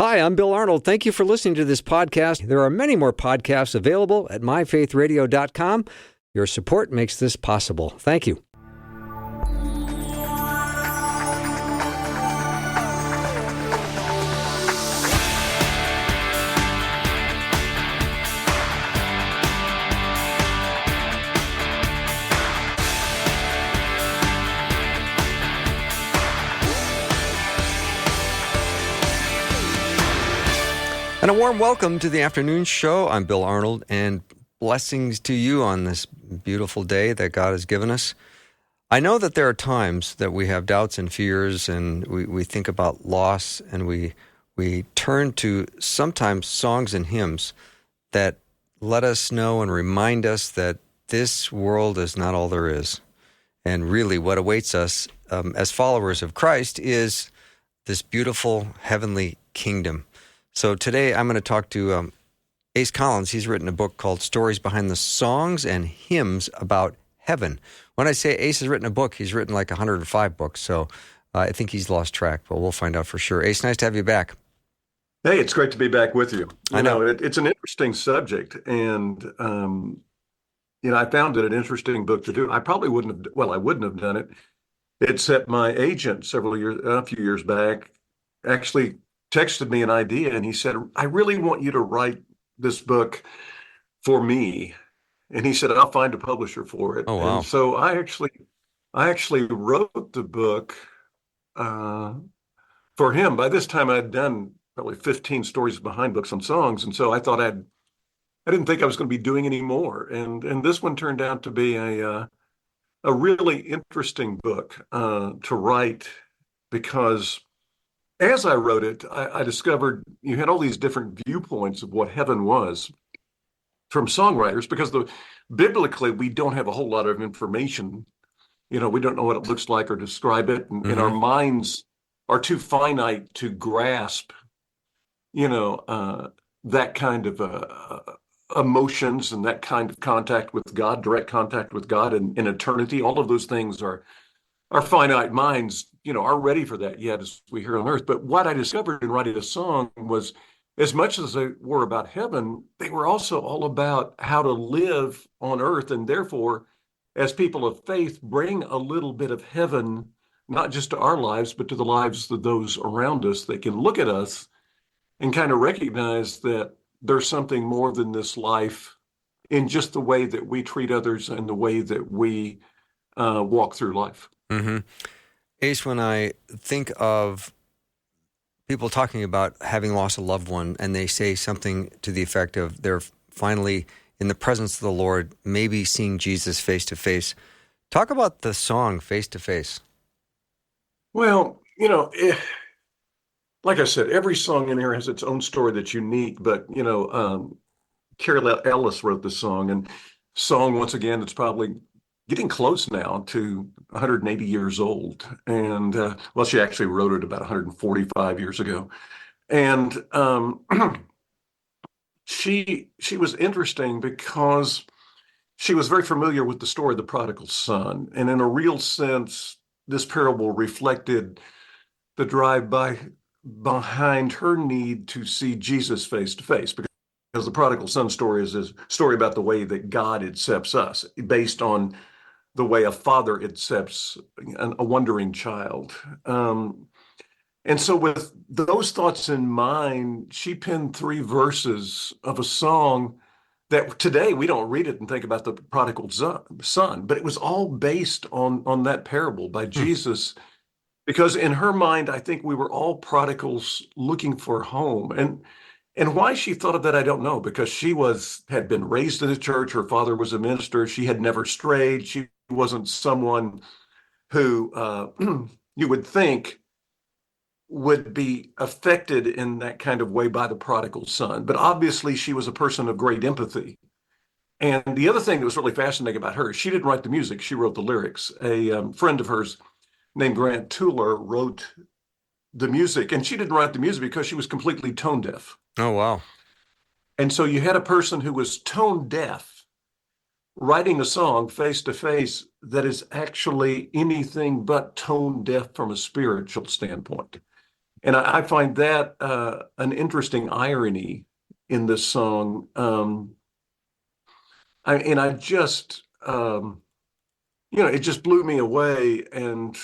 Hi, I'm Bill Arnold. Thank you for listening to this podcast. There are many more podcasts available at myfaithradio.com. Your support makes this possible. Thank you. And a warm welcome to the afternoon show. I'm Bill Arnold, and blessings to you on this beautiful day that God has given us. I know that there are times that we have doubts and fears, and we think about loss, and we turn to sometimes songs and hymns that let us know and remind us that this world is not all there is. And really what awaits us as followers of Christ is this beautiful heavenly kingdom. So today I'm going to talk to Ace Collins. He's written a book called Stories Behind the Songs and Hymns About Heaven. When I say Ace has written a book, he's written like 105 books, so I think he's lost track, but we'll find out for sure. Ace, nice to have you back. Hey, it's great to be back with you. I know. It's an interesting subject, and I found it an interesting book to do. I probably wouldn't have done it, except my agent a few years back actually texted me an idea, and he said, I really want you to write this book for me. And he said, I'll find a publisher for it. Oh, wow. And so I actually wrote the book for him. By this time I'd done probably 15 stories behind books on songs. And so I thought I didn't think I was going to be doing any more. And this one turned out to be a really interesting book to write, because as I wrote it, I discovered you had all these different viewpoints of what heaven was from songwriters, because biblically, we don't have a whole lot of information. We don't know what it looks like or describe it. And our minds are too finite to grasp, that kind of emotions and that kind of contact with God, direct contact with God in eternity. All of those things our finite minds, are ready for that yet, as we hear on earth. But what I discovered in writing a song was, as much as they were about heaven, they were also all about how to live on earth, and therefore, as people of faith, bring a little bit of heaven, not just to our lives, but to the lives of those around us. They can look at us and kind of recognize that there's something more than this life in just the way that we treat others and the way that we walk through life. Mm-hmm. Ace, when I think of people talking about having lost a loved one, and they say something to the effect of they're finally in the presence of the Lord, maybe seeing Jesus face to face. Talk about the song Face to Face. Well, like I said, every song in here has its own story that's unique, but, Carrie Ellis wrote the song, and song, once again, it's probably getting close now to 180 years old. And, she actually wrote it about 145 years ago. And she was interesting because she was very familiar with the story of the prodigal son. And in a real sense, this parable reflected the drive behind her need to see Jesus face to face, because the prodigal son story is a story about the way that God accepts us, based on the way a father accepts a wandering child. And so with those thoughts in mind, she penned 3 verses of a song that today we don't read it and think about the prodigal son, but it was all based on that parable by Jesus, because in her mind, I think we were all prodigals looking for home. And why she thought of that, I don't know, because she had been raised in the church. Her father was a minister. She had never strayed. She wasn't someone who you would think would be affected in that kind of way by the prodigal son. But obviously, she was a person of great empathy. And the other thing that was really fascinating about her, she didn't write the music. She wrote the lyrics. A friend of hers named Grant Tuller wrote the music, and she didn't write the music because she was completely tone deaf. Oh, wow. And so you had a person who was tone deaf writing a song face to face that is actually anything but tone deaf from a spiritual standpoint. And I find that an interesting irony in this song. And I just, it just blew me away. And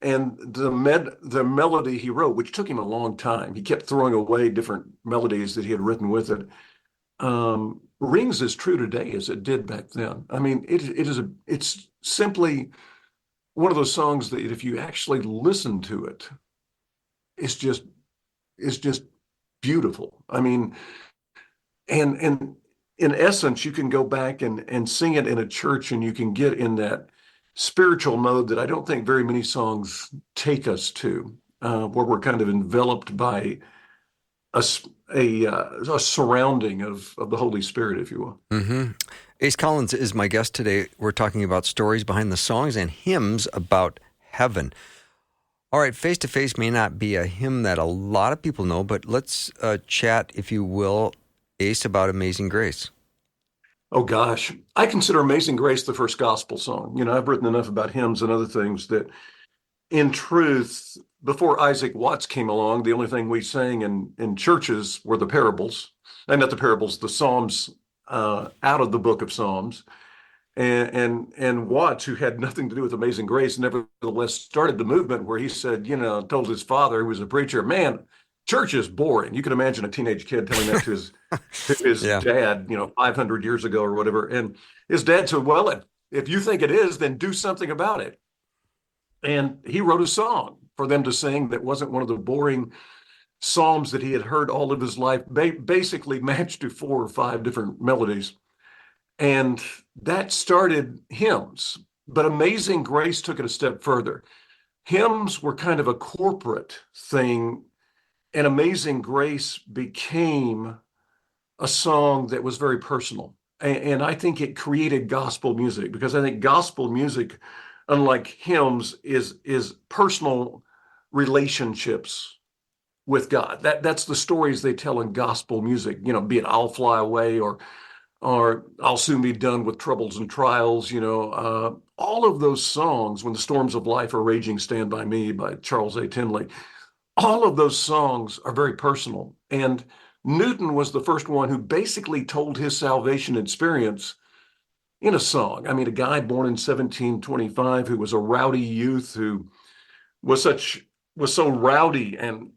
the melody he wrote, which took him a long time, he kept throwing away different melodies that he had written with it, rings as true today as it did back then. I mean, it's simply one of those songs that if you actually listen to it, it's just it's just beautiful. I mean, and in essence, you can go back and sing it in a church, and you can get in that spiritual mode that I don't think very many songs take us to, where we're kind of enveloped by a a surrounding of the Holy Spirit, if you will. Mm-hmm. Ace Collins is my guest today. We're talking about stories behind the songs and hymns about heaven. All right, Face to Face may not be a hymn that a lot of people know, but let's chat, if you will, Ace, about Amazing Grace. Oh gosh, I consider Amazing Grace the first gospel song. I've written enough about hymns and other things that, in truth, before Isaac Watts came along, the only thing we sang in churches were the parables, and not the parables, the Psalms, out of the book of Psalms. And Watts, who had nothing to do with Amazing Grace, nevertheless started the movement where he said, told his father, who was a preacher, man, church is boring. You can imagine a teenage kid telling that to his Yeah. dad, 500 years ago or whatever. And his dad said, well, if you think it is, then do something about it. And he wrote a song for them to sing that wasn't one of the boring psalms that he had heard all of his life, basically matched to four or five different melodies. And that started hymns. But Amazing Grace took it a step further. Hymns were kind of a corporate thing, and Amazing Grace became a song that was very personal. And I think it created gospel music, because I think gospel music, unlike hymns, is personal relationships with God. That's the stories they tell in gospel music, be it I'll Fly Away or I'll Soon Be Done with Troubles and Trials, all of those songs, When the Storms of Life Are Raging, Stand By Me by Charles A. Tinley, all of those songs are very personal. And Newton was the first one who basically told his salvation experience in a song. I mean, a guy born in 1725 who was a rowdy youth who was so rowdy and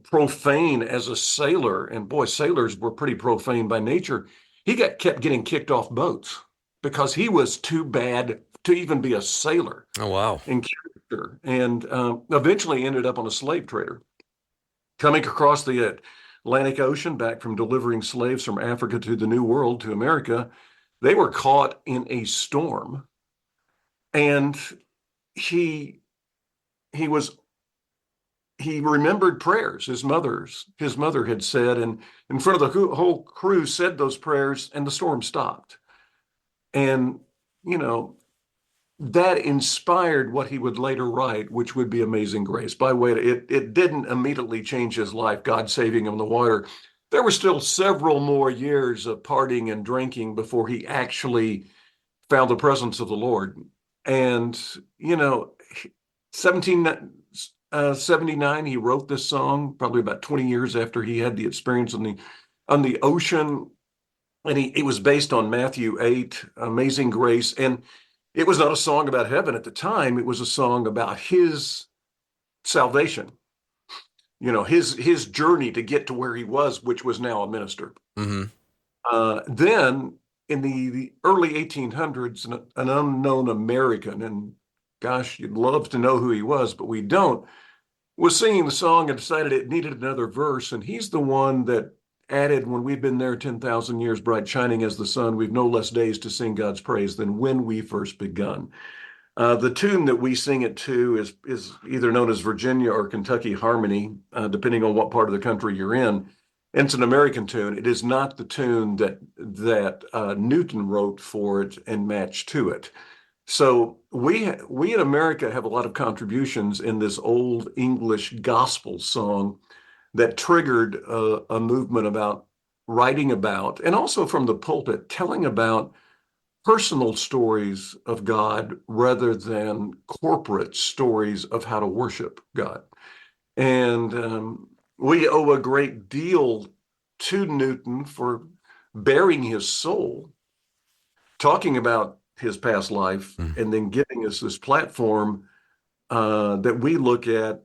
profane as a sailor, and boy, sailors were pretty profane by nature. He kept getting kicked off boats because he was too bad to even be a sailor Oh, wow. in character, and eventually ended up on a slave trader coming across the Atlantic Ocean back from delivering slaves from Africa to the New World to America. They were caught in a storm, and he he was he remembered prayers his mother had said, and in front of the whole crew said those prayers, and the storm stopped. And you know that inspired what he would later write, which would be Amazing Grace. By the way, it didn't immediately change his life, God saving him in the water. There were still several more years of partying and drinking before he actually found the presence of the Lord. And 1779, he wrote this song, probably about 20 years after he had the experience on the ocean. And it was based on Matthew 8, Amazing Grace. And it was not a song about heaven at the time. It was a song about his salvation, his journey to get to where he was, which was now a minister. Mm-hmm. Then in the early 1800s, an unknown American, and gosh, you'd love to know who he was, but we don't, was singing the song and decided it needed another verse. And he's the one that added, when we've been there 10,000 years, bright shining as the sun, we've no less days to sing God's praise than when we first begun. The tune that we sing it to is either known as Virginia or Kentucky Harmony, depending on what part of the country you're in. And it's an American tune. It is not the tune that Newton wrote for it and matched to it. So we in America have a lot of contributions in this old English gospel song that triggered a movement about writing about, and also from the pulpit, telling about personal stories of God rather than corporate stories of how to worship God. And we owe a great deal to Newton for bearing his soul, talking about his past life, Mm. and then giving us this platform that we look at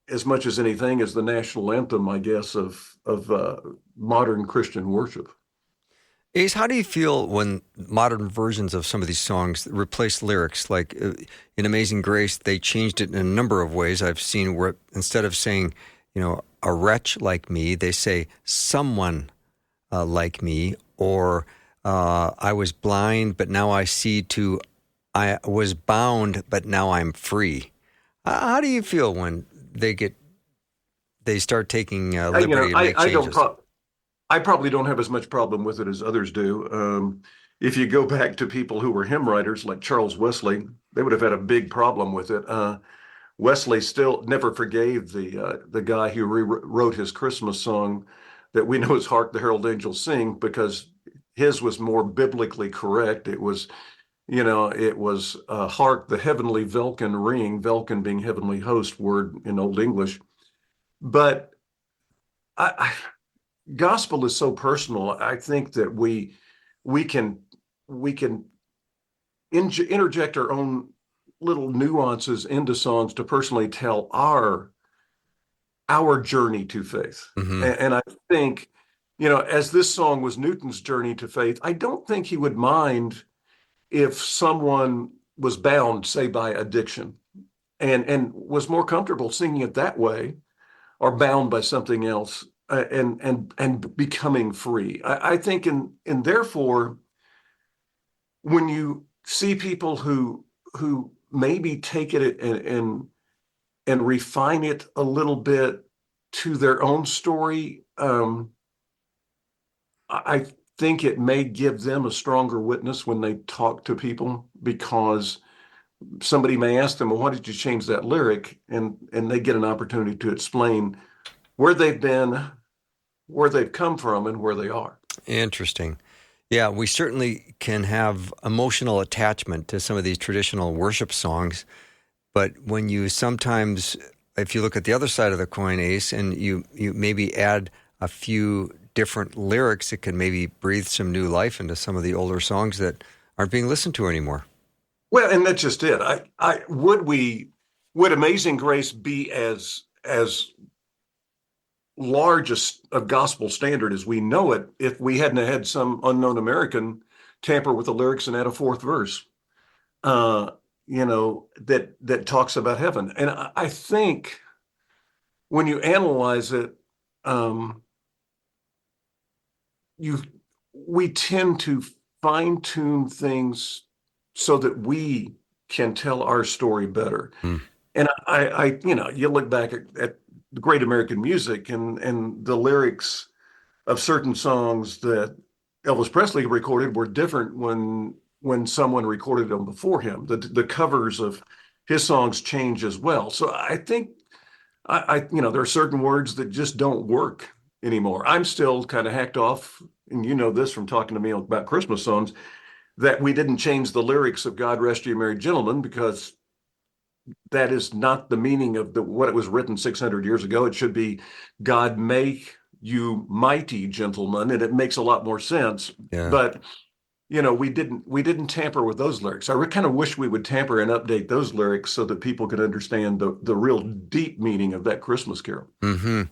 as much as anything as the national anthem, I guess, of modern Christian worship. Ace, how do you feel when modern versions of some of these songs replace lyrics? Like in Amazing Grace, they changed it in a number of ways. I've seen where instead of saying, a wretch like me, they say someone like me, or I was blind, but now I see, to I was bound, but now I'm free. How do you feel when they start taking liberty and make I don't changes? I probably don't have as much problem with it as others do. If you go back to people who were hymn writers like Charles Wesley, they would have had a big problem with it. Wesley still never forgave the guy who rewrote his Christmas song that we know as "Hark the Herald Angels Sing," because his was more biblically correct. It was "Hark the Heavenly Velkin Ring," Velkin being heavenly host word in Old English. But I gospel is so personal. I think that we can we can interject our own little nuances into songs to personally tell our journey to faith. Hmm. And I think, as this song was Newton's journey to faith, I don't think he would mind if someone was bound, say, by addiction, and was more comfortable singing it that way, or bound by something else, and becoming free. I think, and therefore, when you see people who maybe take it and refine it a little bit to their own story, I think it may give them a stronger witness when they talk to people, because somebody may ask them, "Well, why did you change that lyric?" And they get an opportunity to explain where they've been, where they've come from, and where they are. Interesting. Yeah, we certainly can have emotional attachment to some of these traditional worship songs, but when you sometimes, if you look at the other side of the coin, Ace, and you maybe add a few different lyrics, it can maybe breathe some new life into some of the older songs that aren't being listened to anymore. Well, and that's just it. Would Amazing Grace be as large a gospel standard as we know it if we hadn't had some unknown American tamper with the lyrics and add a fourth verse, that talks about heaven? And I think when you analyze it, um, you we tend to fine tune things so that we can tell our story better. Mm. And you look back at the great American music and the lyrics of certain songs that Elvis Presley recorded were different when someone recorded them before him. The covers of his songs change as well. So I think there are certain words that just don't work anymore. I'm still kind of hacked off, and you know this from talking to me about Christmas songs, that we didn't change the lyrics of "God Rest You Merry Gentlemen," because that is not the meaning of what it was written 600 years ago. It should be "God Make You Mighty Gentlemen," and it makes a lot more sense. Yeah. But we didn't tamper with those lyrics. I kind of wish we would tamper and update those lyrics so that people could understand the real deep meaning of that Christmas carol. Mm-hmm.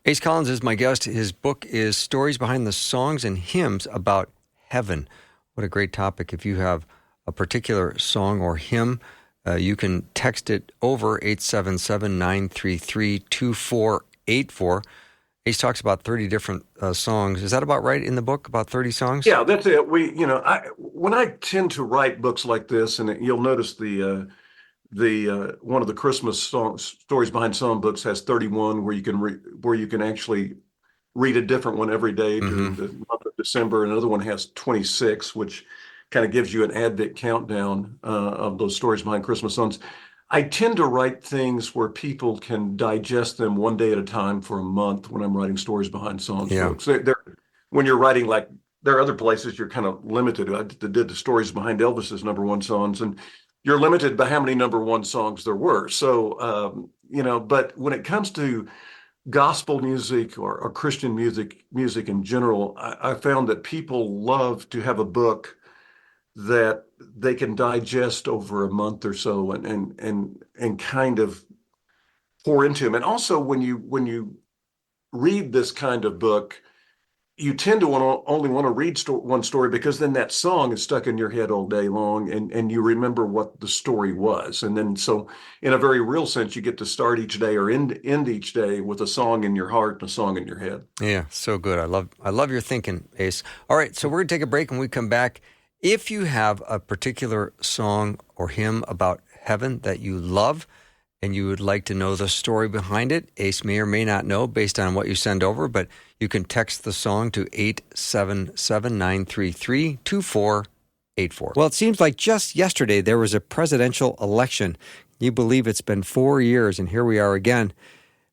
Ace Collins is my guest. His book is Stories Behind the Songs and Hymns About Heaven. What a great topic. If you have a particular song or hymn, you can text it over 877-933-2484. Ace talks about 30 different songs. Is that about right in the book, about 30 songs? Yeah, that's it. When I tend to write books like this, and you'll notice the one of the Christmas stories behind song books has 31, where you can actually read a different one every day Mm-hmm. during the month of December. Another one has 26, which kind of gives you an Advent countdown of those stories behind Christmas songs. I tend to write things where people can digest them one day at a time for a month when I'm writing stories behind songs Yeah. books. When you're writing, like, there are other places you're kind of limited. I did the stories behind Elvis's number one songs, and you're limited by how many number one songs there were. So, but when it comes to gospel music or Christian music in general, I found that people love to have a book that they can digest over a month or so and kind of pour into them. And also when you read this kind of book, you tend to only want to read one story because then that song is stuck in your head all day long and you remember what the story was. And then so in a very real sense, you get to start each day or end each day with a song in your heart and a song in your head. Yeah, so good. I love your thinking, Ace. All right, so we're going to take a break. When we come back, if you have a particular song or hymn about heaven that you love and you would like to know the story behind it, Ace may or may not know based on what you send over, but you can text the song to 877-933-2484. Well, it seems like just yesterday there was a presidential election. You believe it's been 4 years, and here we are again.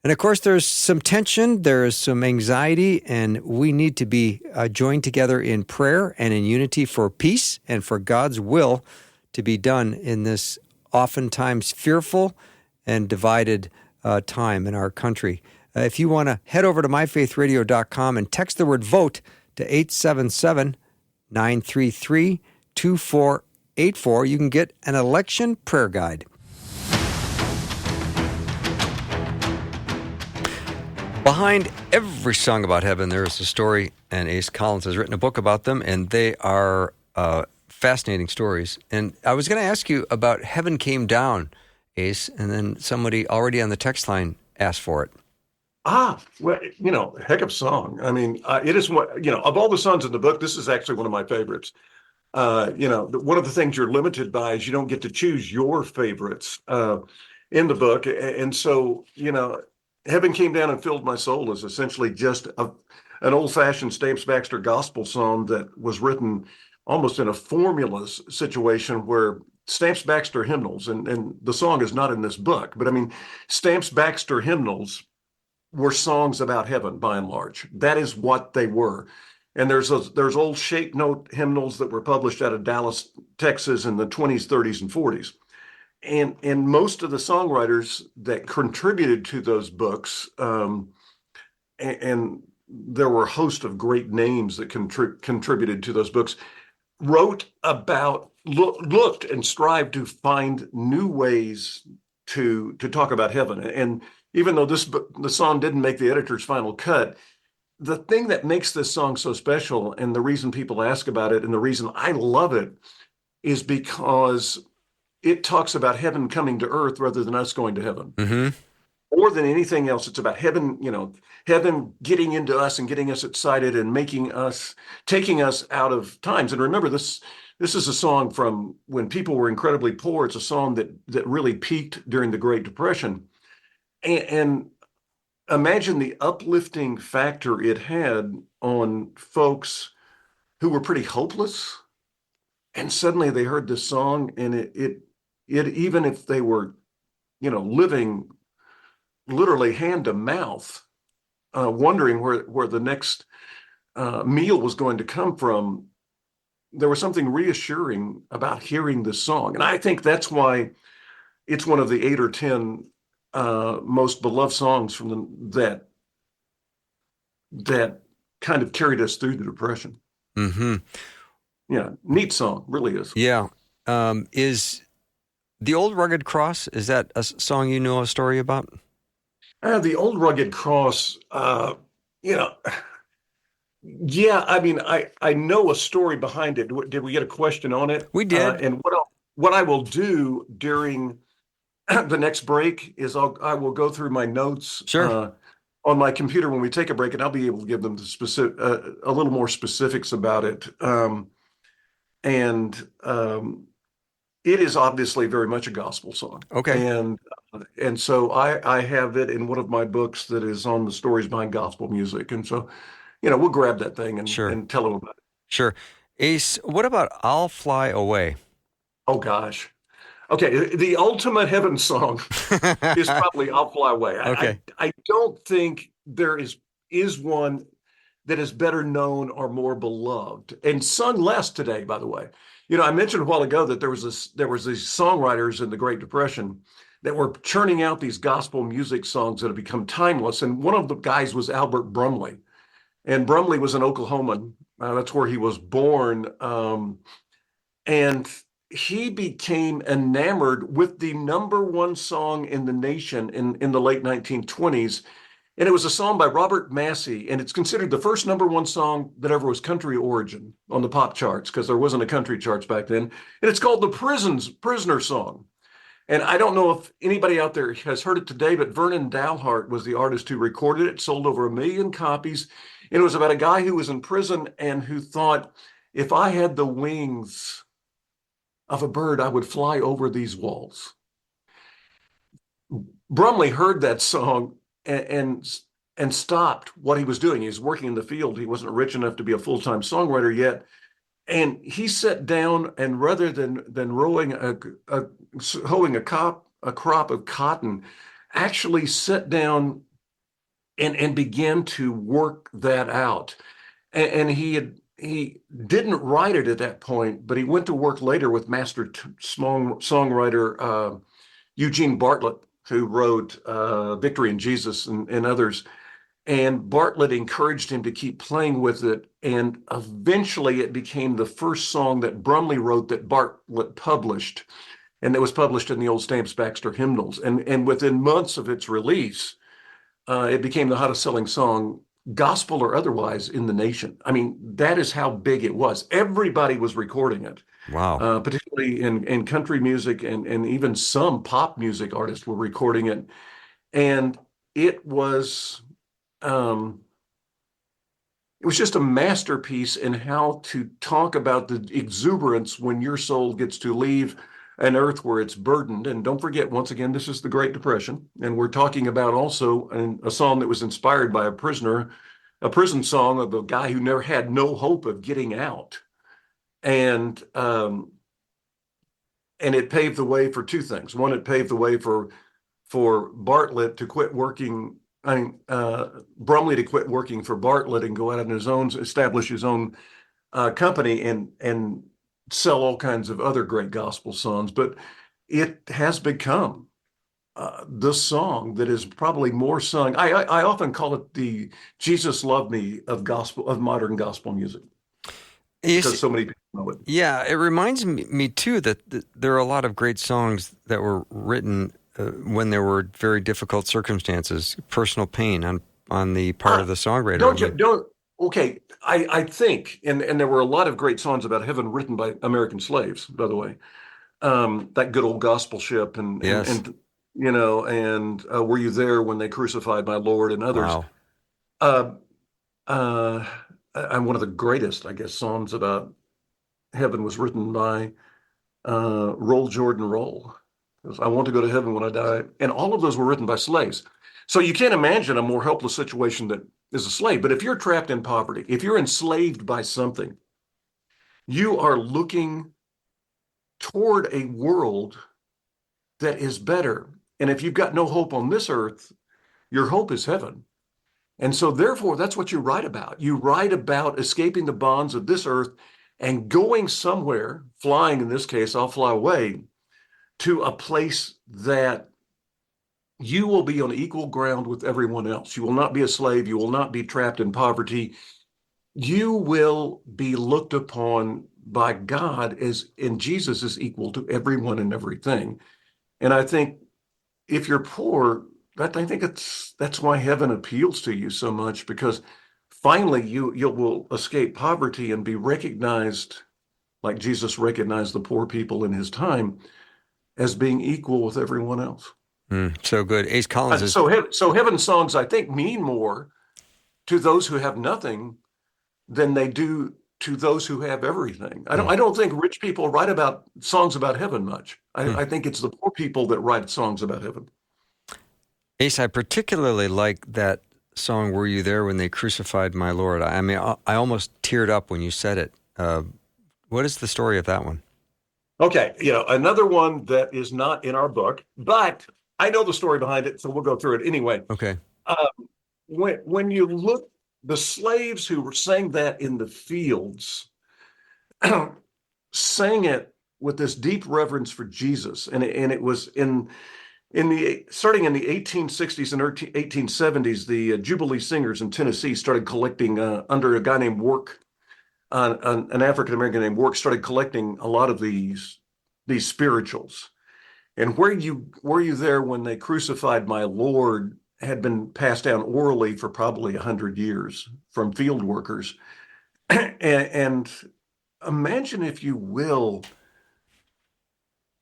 And of course, there's some tension, there's some anxiety, and we need to be joined together in prayer and in unity for peace and for God's will to be done in this oftentimes fearful and divided time in our country. If you want to head over to myfaithradio.com and text the word vote to 877-933-2484, you can get an election prayer guide. Behind every song about heaven, there is a story, and Ace Collins has written a book about them, and they are fascinating stories. And I was going to ask you about Heaven Came Down, Ace, and then somebody already on the text line asked for it. Well, heck of a song. I mean, it is what, of all the songs in the book, this is actually one of my favorites. One of the things you're limited by is you don't get to choose your favorites in the book. And so, Heaven Came Down and Filled My Soul is essentially just an old-fashioned Stamps Baxter gospel song that was written almost in a formula situation where Stamps Baxter hymnals, and the song is not in this book, but I mean, Stamps Baxter hymnals were songs about heaven by and large. That is what they were. And there's old shape note hymnals that were published out of Dallas, Texas in the 20s, 30s, and 40s. And most of the songwriters that contributed to those books, and there were a host of great names that contributed to those books, wrote about, looked and strived to find new ways to talk about heaven. And even though the song didn't make the editor's final cut, the thing that makes this song so special, and the reason people ask about it, and the reason I love it, is because it talks about heaven coming to earth rather than us going to heaven. Mm-hmm. More than anything else, it's about heaven, heaven getting into us and getting us excited and taking us out of times. And remember, this is a song from when people were incredibly poor. It's a song that really peaked during the Great Depression. And imagine the uplifting factor it had on folks who were pretty hopeless. And suddenly they heard this song, and it even if they were, living literally hand to mouth, wondering where the next meal was going to come from, there was something reassuring about hearing this song. And I think that's why it's one of the 8 or 10 most beloved songs from that kind of carried us through the Depression. Mm-hmm. Yeah, neat song, really is. Yeah. Is The Old Rugged Cross, is that a song you know a story about? The Old Rugged Cross, yeah, I mean, I know a story behind it. Did we get a question on it? We did. And what I will do during the next break is I will go through my notes. Sure. On my computer when we take a break, and I'll be able to give them a little more specifics about it. It is obviously very much a gospel song. Okay. And so I have it in one of my books that is on the stories behind gospel music. And so, we'll grab that thing and tell them about it. Sure. Ace, what about I'll Fly Away? Oh, gosh. Okay, the ultimate heaven song is probably I'll Fly Away. Okay. I don't think there is one that is better known or more beloved and sung less today, by the way. I mentioned a while ago that there was these songwriters in the Great Depression that were churning out these gospel music songs that have become timeless. And one of the guys was Albert Brumley. And Brumley was an Oklahoman. That's where he was born. And he became enamored with the number one song in the nation in the late 1920s. And it was a song by Robert Massey, and it's considered the first number one song that ever was country origin on the pop charts, because there wasn't a country charts back then. And it's called the Prisoner Song. And I don't know if anybody out there has heard it today, but Vernon Dalhart was the artist who recorded it. It sold over 1 million copies. And it was about a guy who was in prison and who thought, if I had the wings of a bird, I would fly over these walls. Brumley heard that song and stopped what he was doing. He was working in the field. He wasn't rich enough to be a full-time songwriter yet. And he sat down, and rather than hoeing a crop of cotton, actually sat down and began to work that out. And he didn't write it at that point, but he went to work later with master songwriter Eugene Bartlett, who wrote Victory in Jesus and others. And Bartlett encouraged him to keep playing with it. And eventually it became the first song that Brumley wrote that Bartlett published. And it was published in the old Stamps Baxter hymnals. And within months of its release, it became the hottest selling song, gospel or otherwise, in the nation. I mean, that is how big it was. Everybody was recording it. Wow. Particularly in country music, and even some pop music artists were recording it. And it was just a masterpiece in how to talk about the exuberance when your soul gets to leave an earth where it's burdened. And don't forget, once again, this is the Great Depression. And we're talking about also a song that was inspired by a prison song of a guy who never had no hope of getting out. And it paved the way for two things. One, it paved the way for Bartlett to quit working. Brumley to quit working for Bartlett and go out on his own, establish his own company and sell all kinds of other great gospel songs. But it has become the song that is probably more sung. I often call it the Jesus Loved Me of modern gospel music, because so many people know it. Yeah, it reminds me too that there are a lot of great songs that were written when there were very difficult circumstances, personal pain on the part of the songwriter. Okay, I think, and there were a lot of great songs about heaven written by American slaves, by the way. That good old gospel ship, Yes. and Were You There When They Crucified My Lord, and others. Wow. And one of the greatest, I guess, songs about heaven was written by Roll Jordan Roll. I want to go to heaven when I die. And all of those were written by slaves. So you can't imagine a more helpless situation that is a slave. But if you're trapped in poverty, if you're enslaved by something, you are looking toward a world that is better. And if you've got no hope on this earth, your hope is heaven. And so therefore, that's what you write about. You write about escaping the bonds of this earth and going somewhere, flying in this case, I'll fly away, to a place that you will be on equal ground with everyone else. You will not be a slave. You will not be trapped in poverty. You will be looked upon by God as, and Jesus is equal to everyone and everything. And I think if you're poor, I think that's why heaven appeals to you so much, because finally you will escape poverty and be recognized, like Jesus recognized the poor people in his time, as being equal with everyone else. So good. Ace Collins is... So heaven songs, I think, mean more to those who have nothing than they do to those who have everything. I don't think rich people write about songs about heaven much. I think it's the poor people that write songs about heaven. Ace, I particularly like that song, Were You There When They Crucified My Lord? I mean, I almost teared up when you said it. What is the story of that one? Okay, another one that is not in our book, but I know the story behind it, so we'll go through it anyway. Okay. When you look, the slaves who sang that in the fields sang it with this deep reverence for Jesus, and it was in starting in the 1860s and 1870s, the Jubilee Singers in Tennessee started collecting under a guy named Work, an African American named Work, started collecting a lot of these spirituals. And were you there when they crucified my Lord had been passed down orally for probably 100 years from field workers. And imagine, if you will,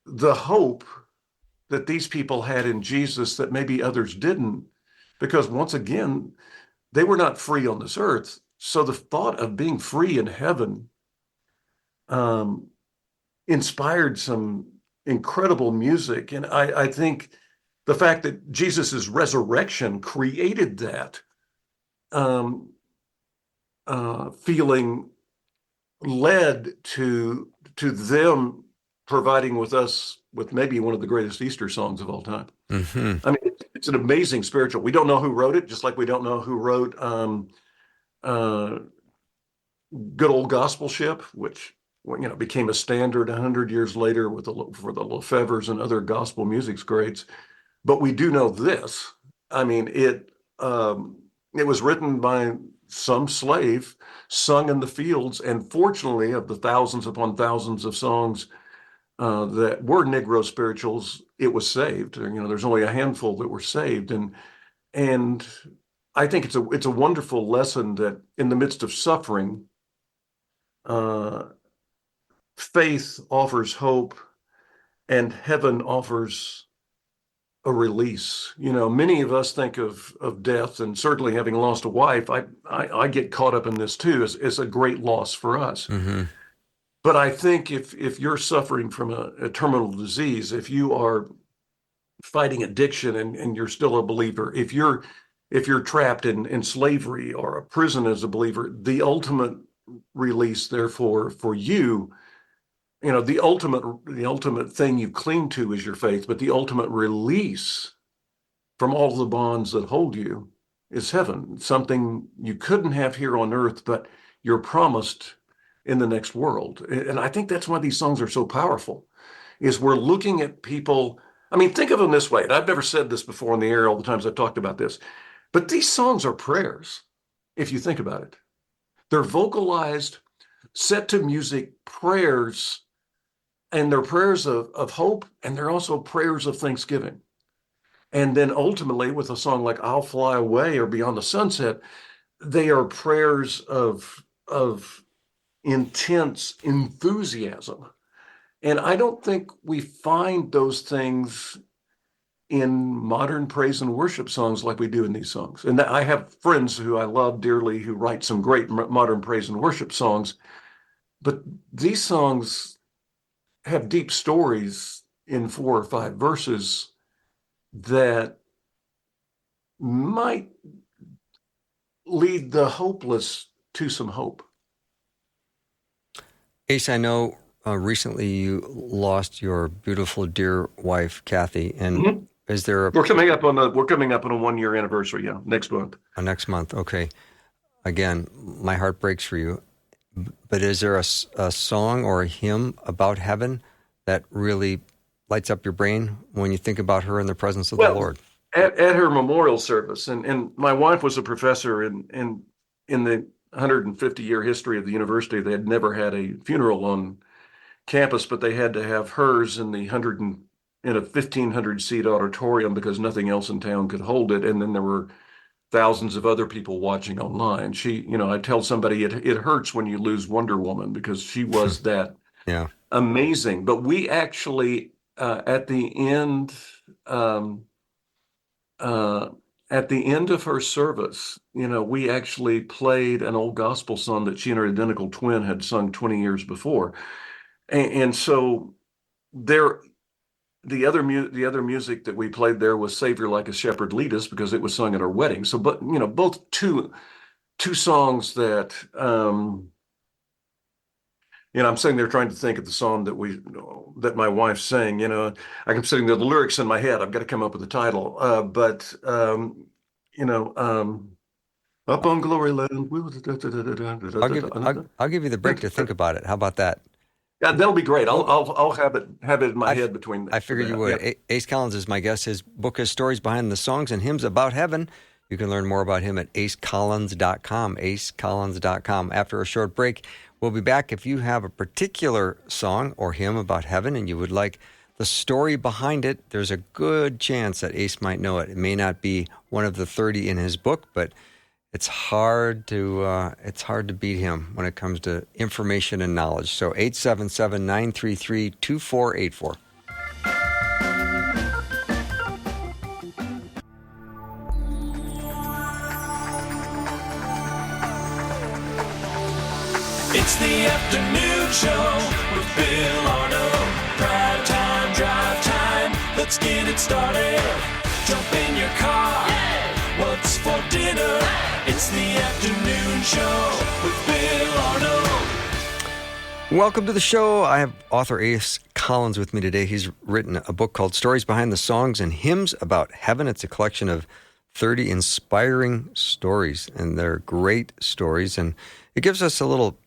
the hope that these people had in Jesus that maybe others didn't, because once again, they were not free on this earth. So the thought of being free in heaven um, inspired some incredible music. And I think the fact that Jesus's resurrection created that um, feeling led to them providing with us with maybe one of the greatest Easter songs of all time. Hmm. I mean, it's an amazing spiritual. We don't know who wrote it, just like we don't know who wrote uh, "Good Old Gospel Ship," which became a standard 100 years later for the Lefevres and other gospel music greats. But we do know this. I mean, it was written by some slave, sung in the fields, and fortunately, of the thousands upon thousands of songs that were Negro spirituals, it was saved. There's only a handful that were saved, and I think it's a wonderful lesson that in the midst of suffering, uh, faith offers hope, and heaven offers a release. Many of us think of death, and certainly having lost a wife, I get caught up in this too. It's a great loss for us. Hmm. But I think if you're suffering from a terminal disease, if you are fighting addiction and you're still a believer, if you're trapped in slavery or a prison as a believer, the ultimate release, therefore, for you, the ultimate thing you cling to is your faith, but the ultimate release from all the bonds that hold you is heaven, something you couldn't have here on earth, but you're promised in the next world. And I think that's why these songs are so powerful, is we're looking at people. I mean, think of them this way. And I've never said this before on the air all the times I've talked about this, but these songs are prayers, if you think about it. They're vocalized, set to music prayers, and they're prayers of hope, and they're also prayers of thanksgiving. And then ultimately, with a song like "I'll Fly Away" or "Beyond the Sunset," they are prayers of intense enthusiasm. And I don't think we find those things in modern praise and worship songs like we do in these songs. And I have friends who I love dearly who write some great modern praise and worship songs, but these songs have deep stories in 4 or 5 verses that might lead the hopeless to some hope. Ace, I know recently you lost your beautiful dear wife, Kathy, and Mhm. is there We're coming up on a 1 year anniversary, yeah, next month. a next month? Okay. Again, my heart breaks for you. But is there a song or a hymn about heaven that really lights up your brain when you think about her in the presence of the Well, Lord? at her memorial service, and my wife was a professor in the 150-year history of the university. They had never had a funeral on campus, but they had to have hers in a 1,500 seat auditorium because nothing else in town could hold it. And then there were thousands of other people watching online. I tell somebody it hurts when you lose Wonder Woman because she was that Yeah. amazing. But we actually, at the end, um, uh, at the end of her service, we actually played an old gospel song that she and her identical twin had sung 20 years before. And so there, the other music that we played there was "Savior Like a Shepherd Lead Us" because it was sung at our wedding. So, but both two songs that I'm sitting there trying to think of the song that my wife sang. I'm sitting there, the lyrics in my head. I've got to come up with the title. But you know, "Up on Glory Land." I'll give you the break to think about it. How about that? Yeah, that'll be great. I'll Well, I'll I'll have it in my I, head between I for figured you that. Yeah. would. Ace Collins is my guest. His book is Stories Behind the Songs and Hymns About Heaven. You can learn more about him at acecollins.com, acecollins.com. After a short break, we'll be back. If you have a particular song or hymn about heaven and you would like the story behind it, there's a good chance that Ace might know it. It may not be one of the 30 in his book, but it's hard to beat him when it comes to information and knowledge. So 877-933-2484. It's the afternoon show with Bill Arnold. Drive time, drive time. Let's get it started. Jump in your car. What's for dinner? It's the afternoon show with Bill Arnold. Welcome to the show. I have author Ace Collins with me today. He's written a book called Stories Behind the Songs and Hymns About Heaven. It's a collection of 30 inspiring stories, and they're great stories. And it gives us a little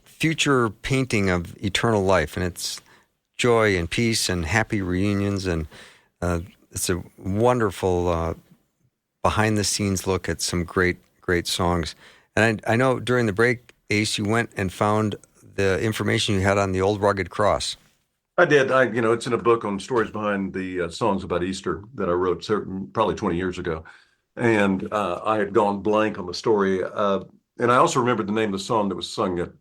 future painting of eternal life, and it's joy and peace and happy reunions. And it's a wonderful behind-the-scenes look at some great, great songs. And I know during the break, Ace, you went and found the information you had on the old rugged cross. I did. It's in a book on stories behind the songs about Easter that I wrote probably 20 years ago. And I had gone blank on the story. And I also remembered the name of the song that was sung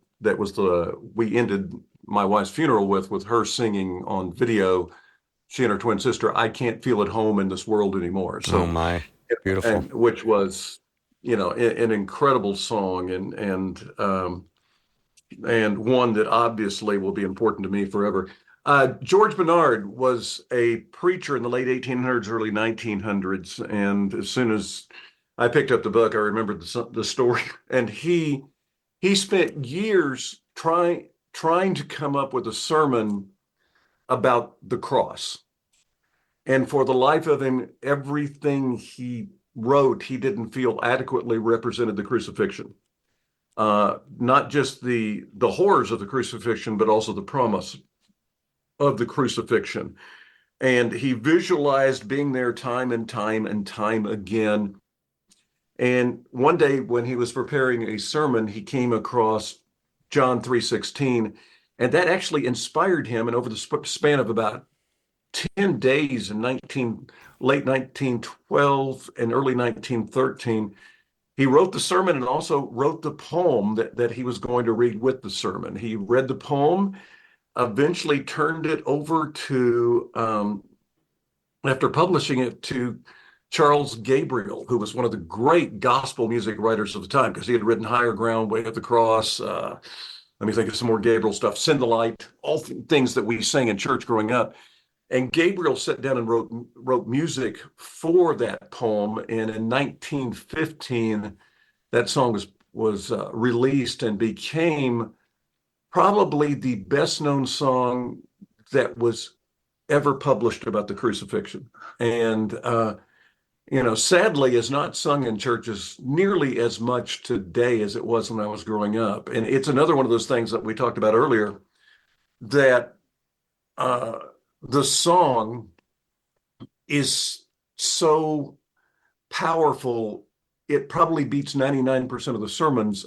we ended my wife's funeral with her singing on video, she and her twin sister, "I Can't Feel at Home in This World Anymore." So, oh my, beautiful. And which was, an incredible song and one that obviously will be important to me forever. George Bernard was a preacher in the late 1800s, early 1900s, and as soon as I picked up the book, I remembered the story. And he spent years trying to come up with a sermon about the cross. And for the life of him, everything he wrote, he didn't feel adequately represented the crucifixion. Not just the horrors of the crucifixion, but also the promise of the crucifixion. And he visualized being there time and time and time again. And one day when he was preparing a sermon, he came across John 3:16, and that actually inspired him. And over the span of about 10 days in late 1912 and early 1913, he wrote the sermon and also wrote the poem that he was going to read with the sermon. He read the poem, eventually turned it over after publishing it, to Charles Gabriel, who was one of the great gospel music writers of the time, because he had written Higher Ground, Way of the Cross. Let me think of some more Gabriel stuff. Send the Light, all things that we sang in church growing up. And Gabriel sat down and wrote music for that poem. And in 1915, that song was released and became probably the best known song that was ever published about the crucifixion. And sadly, is not sung in churches nearly as much today as it was when I was growing up. And it's another one of those things that we talked about earlier, that the song is so powerful, it probably beats 99% of the sermons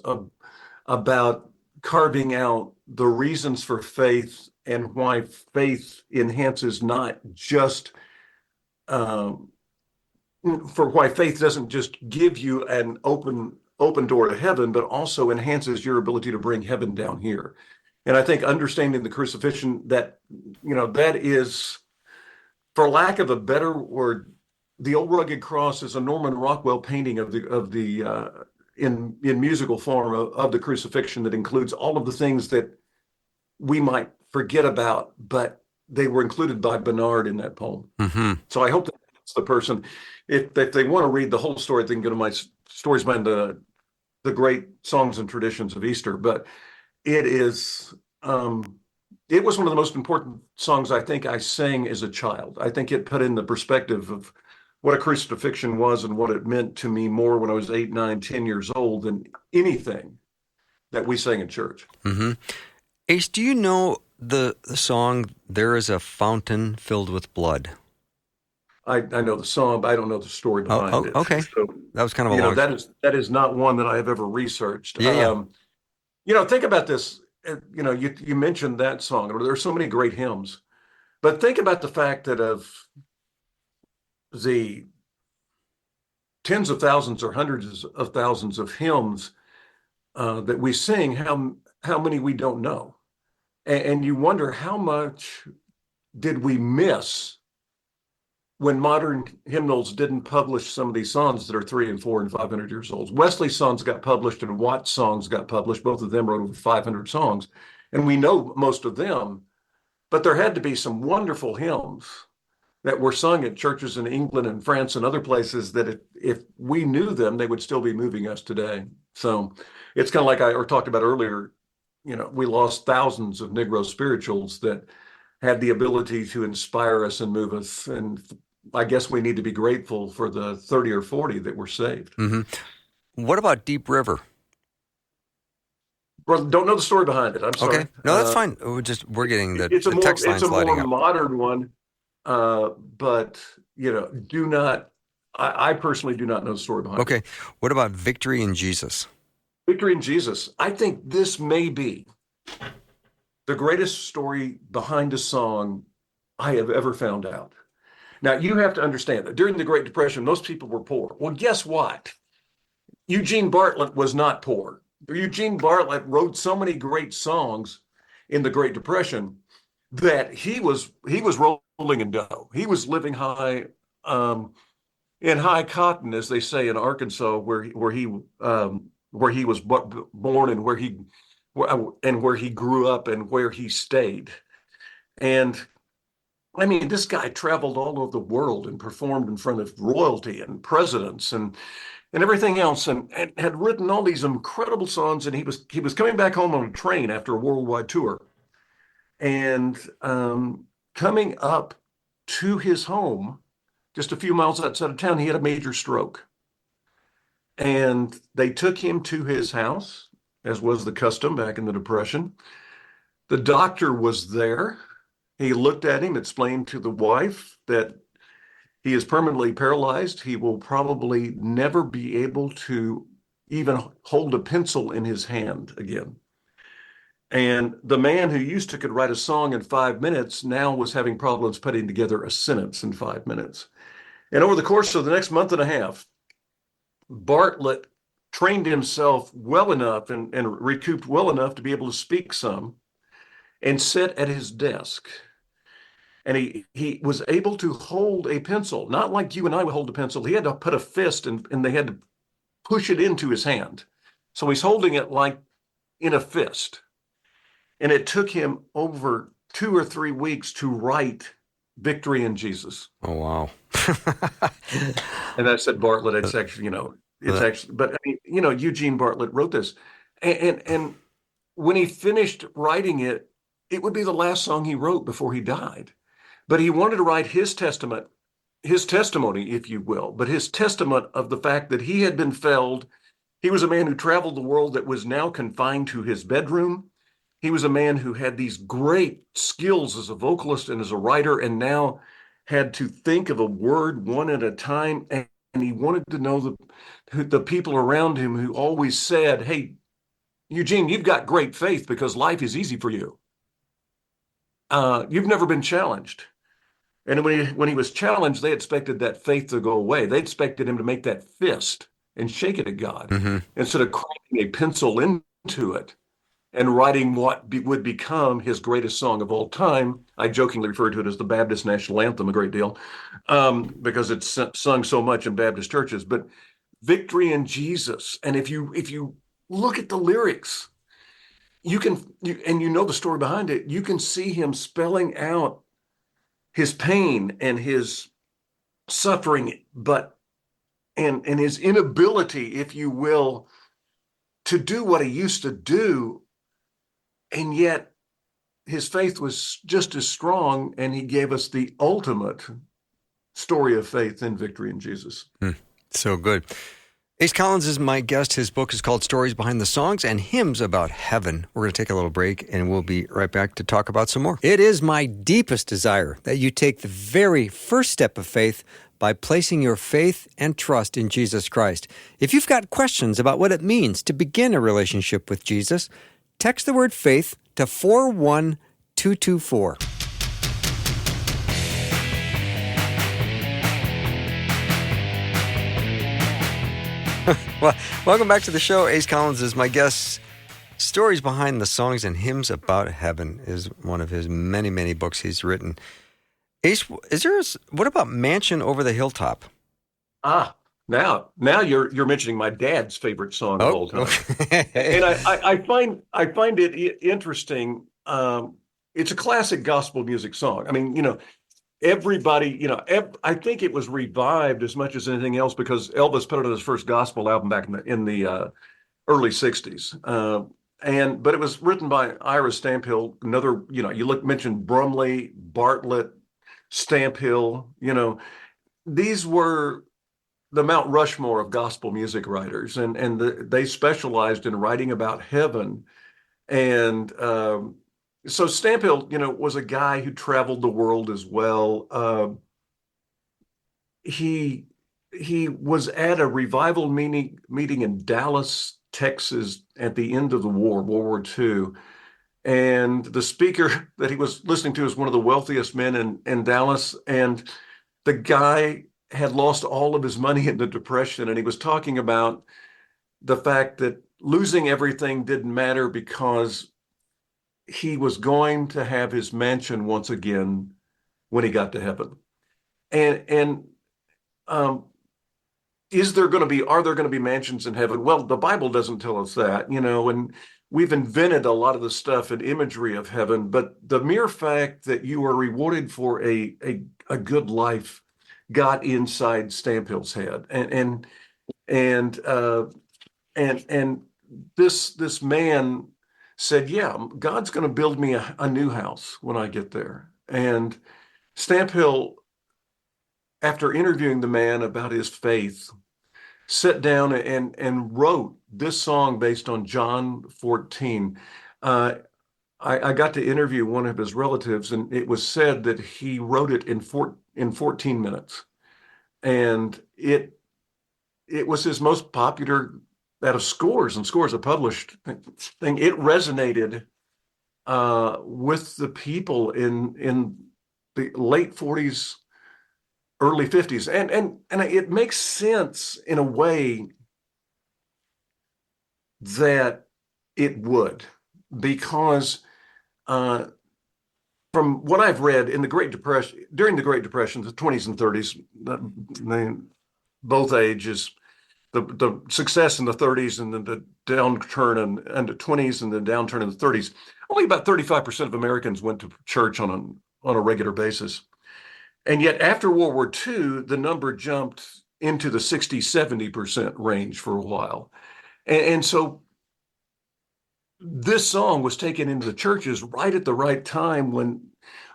about carving out the reasons for faith and why faith enhances not just for why faith doesn't just give you an open door to heaven, but also enhances your ability to bring heaven down here. And I think understanding the crucifixion, that is, for lack of a better word, the old rugged cross is a Norman Rockwell painting of the in musical form of the crucifixion, that includes all of the things that we might forget about, but they were included by Bernard in that poem. Mm-hmm. So I hope that's the person. If they want to read the whole story, they can go to my Stories Behind the Great Songs and Traditions of Easter. But it was one of the most important songs I think I sang as a child. I think it put in the perspective of what a crucifixion was and what it meant to me more when I was 8, 9, 10 years old than anything that we sang in church. Mm-hmm. Ace, do you know the song "There Is a Fountain Filled with Blood"? I know the song, but I don't know the story behind it. Okay. So, That was kind of a long. that is not one that I have ever researched. Yeah. Think about this. You mentioned that song. There are so many great hymns, but think about the fact that of the tens of thousands or hundreds of thousands of hymns that we sing, how many we don't know, and you wonder how much did we miss when modern hymnals didn't publish some of these songs that are 300 and 400 and 500 years old. Wesley's songs got published and Watt's songs got published. Both of them wrote over 500 songs, and we know most of them. But there had to be some wonderful hymns that were sung at churches in England and France and other places that if we knew them, they would still be moving us today. So it's kind of like I talked about earlier. We lost thousands of Negro spirituals that had the ability to inspire us and move us. And I guess we need to be grateful for the 30 or 40 that were saved. Mm-hmm. What about Deep River? Well, don't know the story behind it. I'm sorry. Okay, no, that's fine. We're getting the text lines it's a lighting more up. modern one, but do not. I personally do not know the story behind it. Okay, what about Victory in Jesus? Victory in Jesus. I think this may be the greatest story behind a song I have ever found out. Now, you have to understand that during the Great Depression, most people were poor. Well, guess what? Eugene Bartlett was not poor. Eugene Bartlett wrote so many great songs in the Great Depression that he was rolling in dough. He was living high in high cotton, as they say in Arkansas, where he was born and where he grew up and where he stayed. And I mean, this guy traveled all over the world and performed in front of royalty and presidents and everything else, and had written all these incredible songs. And he was coming back home on a train after a worldwide tour, and coming up to his home, just a few miles outside of town, he had a major stroke. And they took him to his house, as was the custom back in the Depression. The doctor was there. He looked at him, explained to the wife that he is permanently paralyzed. He will probably never be able to even hold a pencil in his hand again. And the man who used to could write a song in 5 minutes now was having problems putting together a sentence in 5 minutes. And over the course of the next month and a half, Bartlett trained himself well enough and recouped well enough to be able to speak some and sit at his desk. And he was able to hold a pencil, not like you and I would hold a pencil. He had to put a fist and they had to push it into his hand. So he's holding it like in a fist. And it took him over 2 or 3 weeks to write Victory in Jesus. Oh, wow. And I said Bartlett, it's actually, but I mean, Eugene Bartlett wrote this. And when he finished writing it, it would be the last song he wrote before he died. But he wanted to write his testimony, if you will, but his testament of the fact that he had been felled. He was a man who traveled the world that was now confined to his bedroom. He was a man who had these great skills as a vocalist and as a writer, and now had to think of a word one at a time. And he wanted to know the people around him who always said, "Hey, Eugene, you've got great faith because life is easy for you. You've never been challenged." And when he was challenged, they expected that faith to go away. They expected him to make that fist and shake it at God instead of cranking a pencil into it and writing what would become his greatest song of all time. I jokingly refer to it as the Baptist national anthem a great deal because it's sung so much in Baptist churches. But Victory in Jesus, and if you look at the lyrics, you know the story behind it. You can see him spelling out his pain and his suffering, and his inability, if you will, to do what he used to do. And yet his faith was just as strong, and he gave us the ultimate story of faith in Victory in Jesus. So good. Ace Collins is my guest. His book is called Stories Behind the Songs and Hymns About Heaven. We're going to take a little break, and we'll be right back to talk about some more. It is my deepest desire that you take the very first step of faith by placing your faith and trust in Jesus Christ. If you've got questions about what it means to begin a relationship with Jesus, text the word faith to 41224. Well, welcome back to the show. Ace Collins is my guest. Stories Behind the Songs and Hymns About Heaven is one of his many, many books he's written. Ace, what about Mansion Over the Hilltop? Now you're mentioning my dad's favorite song of all time. Okay. And I find it interesting. It's a classic gospel music song. I mean, everybody, I think it was revived as much as anything else because Elvis put it on his first gospel album back in the early '60s. But it was written by Ira Stamphill. Another, mentioned Brumley, Bartlett, Stamphill. These were the Mount Rushmore of gospel music writers, and they specialized in writing about heaven. And so Stamphill, was a guy who traveled the world as well. He was at a revival meeting in Dallas, Texas, at the end of the war, World War II. And the speaker that he was listening to is one of the wealthiest men in Dallas. And the guy had lost all of his money in the Depression. And he was talking about the fact that losing everything didn't matter because he was going to have his mansion once again when he got to heaven. And are there going to be mansions in heaven? Well, the Bible doesn't tell us that, and we've invented a lot of the stuff and imagery of heaven, but the mere fact that you are rewarded for a good life got inside Stamphill's head. And this man said, yeah, God's going to build me a new house when I get there. And Stamphill, after interviewing the man about his faith, sat down and wrote this song based on John 14. I got to interview one of his relatives, and it was said that he wrote it in 14 minutes. And it was his most popular out of scores and scores of published thing. It resonated with the people in the late 40s, early 50s. And it makes sense in a way that it would, because from what I've read during the Great Depression, the 20s and 30s, both ages, the success in the 30s and then the downturn and the 20s and the downturn in the 30s, only about 35% of Americans went to church on a regular basis. And yet after World War II, the number jumped into the 60, 70% range for a while. And so this song was taken into the churches right at the right time when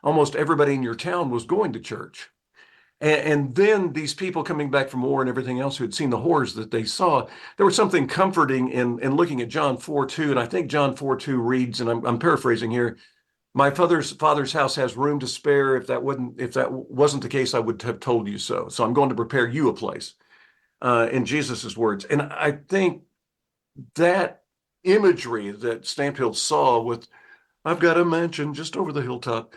almost everybody in your town was going to church. And then these people coming back from war and everything else who had seen the horrors that they saw, there was something comforting in looking at John 4:2. And I think John 4:2 reads, and I'm paraphrasing here, my father's house has room to spare. If that wasn't the case, I would have told you so. So I'm going to prepare you a place, in Jesus's words. And I think that imagery that Stamphill saw with, I've got a mansion just over the hilltop,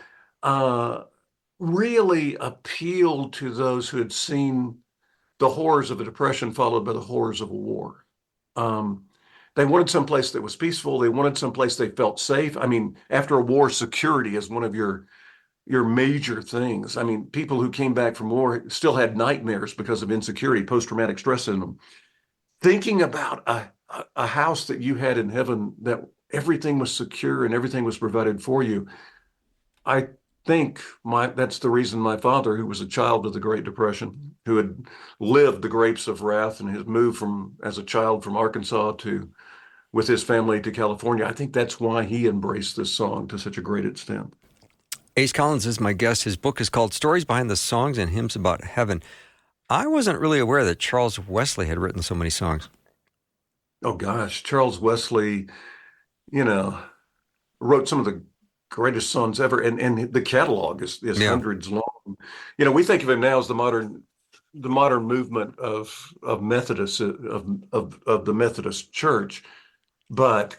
really appealed to those who had seen the horrors of a depression followed by the horrors of a war. They wanted someplace that was peaceful. They wanted someplace they felt safe. I mean, after a war, security is one of your major things. I mean, people who came back from war still had nightmares because of insecurity, post-traumatic stress syndrome. Thinking about a house that you had in heaven, that everything was secure and everything was provided for you. I think that's the reason my father, who was a child of the Great Depression, who had lived the grapes of wrath and had moved as a child from Arkansas with his family to California, I think that's why he embraced this song to such a great extent. Ace Collins is my guest. His book is called Stories Behind the Songs and Hymns About Heaven. I wasn't really aware that Charles Wesley had written so many songs. Oh gosh, Charles Wesley, you know, wrote some of the greatest songs ever, and the catalog is Yeah. hundreds long. We think of him now as the modern movement of Methodist of the Methodist Church, but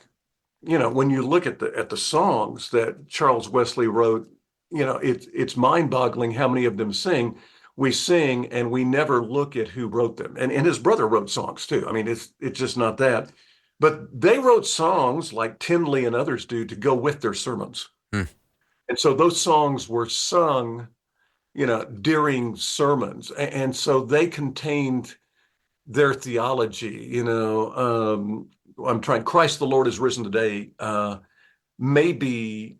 when you look at the songs that Charles Wesley wrote, it's mind-boggling how many of them sing. We sing and we never look at who wrote them. And his brother wrote songs too. I mean, it's just not that. But they wrote songs like Tinley and others do to go with their sermons. Hmm. And so those songs were sung, during sermons. And so they contained their theology, Christ the Lord is risen today, maybe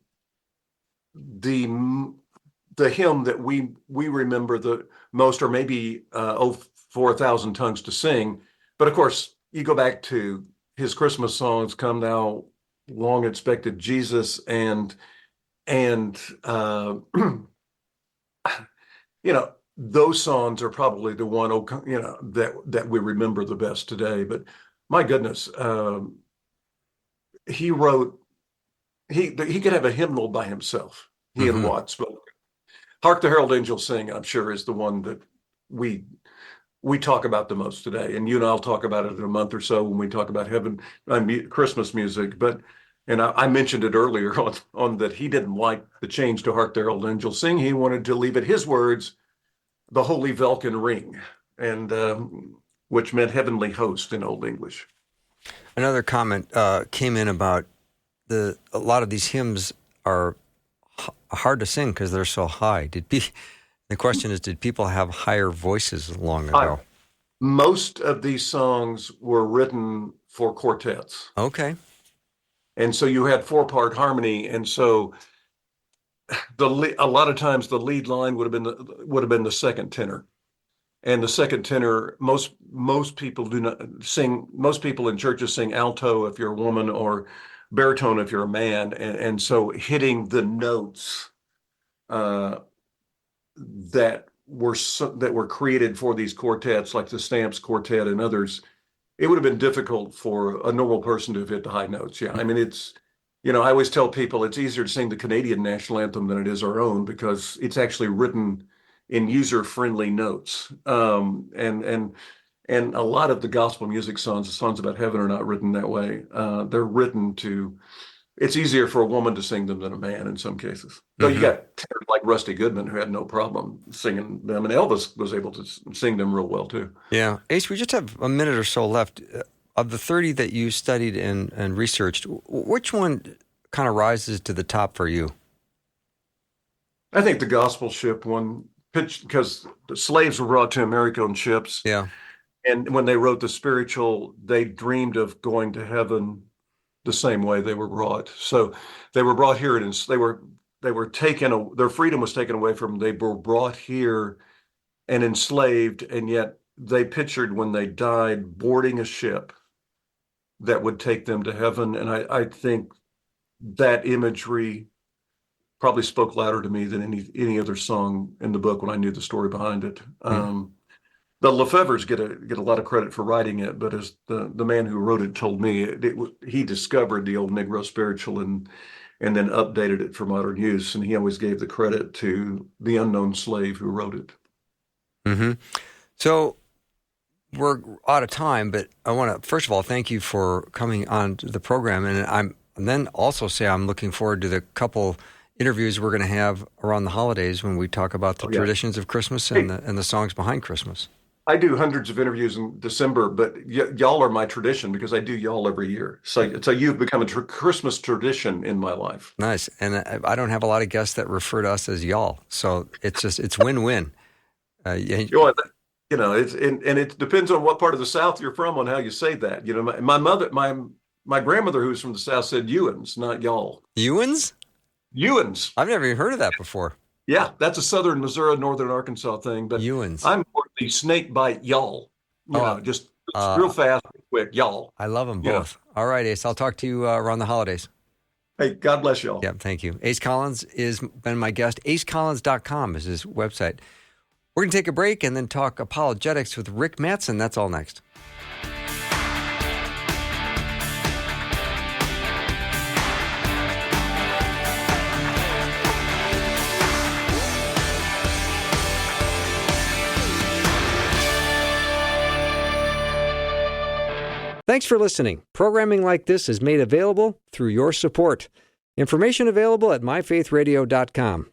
the hymn that we remember the most, or maybe for 1,000 tongues to sing. But of course, you go back to his Christmas songs, "Come Thou Long Expected Jesus," and those songs are probably the one, that we remember the best today. But my goodness, he wrote, he could have a hymnal by himself, he and Watts. But "Hark the Herald Angels Sing," I'm sure, is the one that we talk about the most today. And you and I'll talk about it in a month or so when we talk about Christmas music. And I mentioned it earlier on that he didn't like the change to "Hark the Herald Angels Sing." He wanted to leave it, his words, "the Holy Velkin Ring," and which meant heavenly host in Old English. Another comment came in about a lot of these hymns are hard to sing because they're so high. The question is, did people have higher voices long ago? Most of these songs were written for quartets. Okay. And so you had 4-part harmony, and so a lot of times the lead line would have been the second tenor. And the second tenor, most people do not sing. Most people in churches sing alto if you're a woman, or baritone if you're a man. And so hitting the notes that were created for these quartets, like the Stamps Quartet and others, it would have been difficult for a normal person to have hit the high notes. Yeah, I mean, I always tell people it's easier to sing the Canadian national anthem than it is our own, because it's actually written in user-friendly notes. And a lot of the gospel music songs, the songs about heaven, are not written that way. They're written it's easier for a woman to sing them than a man in some cases. Though you got tenors like Rusty Goodman who had no problem singing them, and Elvis was able to sing them real well too. Yeah. Ace, we just have a minute or so left. Of the 30 that you studied and researched, which one kind of rises to the top for you? I think the gospel ship one, because the slaves were brought to America on ships. Yeah. And when they wrote the spiritual, they dreamed of going to heaven the same way they were brought. So they were brought here, and they were taken. Their freedom was taken away from them. They were brought here and enslaved, and yet they pictured when they died boarding a ship that would take them to heaven. And I think that imagery probably spoke louder to me than any other song in the book when I knew the story behind it. The Lefevres get a lot of credit for writing it, but as the man who wrote it told me, he discovered the old Negro spiritual and then updated it for modern use, and he always gave the credit to the unknown slave who wrote it. Mm-hmm. So we're out of time, but I want to first of all thank you for coming on to the program, and then also say I'm looking forward to the couple interviews we're going to have around the holidays when we talk about the traditions of Christmas and the songs behind Christmas. I do hundreds of interviews in December, but y'all are my tradition because I do y'all every year. So you've become a Christmas tradition in my life. Nice. And I don't have a lot of guests that refer to us as y'all. So it's win-win. It depends on what part of the South you're from on how you say that. My grandmother, who's from the South, said Ewans, not y'all. Ewans? Ewans. I've never even heard of that before. Yeah, that's a southern Missouri, northern Arkansas thing. But Ewans. I'm more the snake bite y'all. Just real fast, quick, y'all. I love them both. All right, Ace, I'll talk to you around the holidays. Hey, God bless y'all. Yeah, thank you. Ace Collins has been my guest. AceCollins.com is his website. We're going to take a break and then talk apologetics with Rick Mattson. That's all next. Thanks for listening. Programming like this is made available through your support. Information available at myfaithradio.com.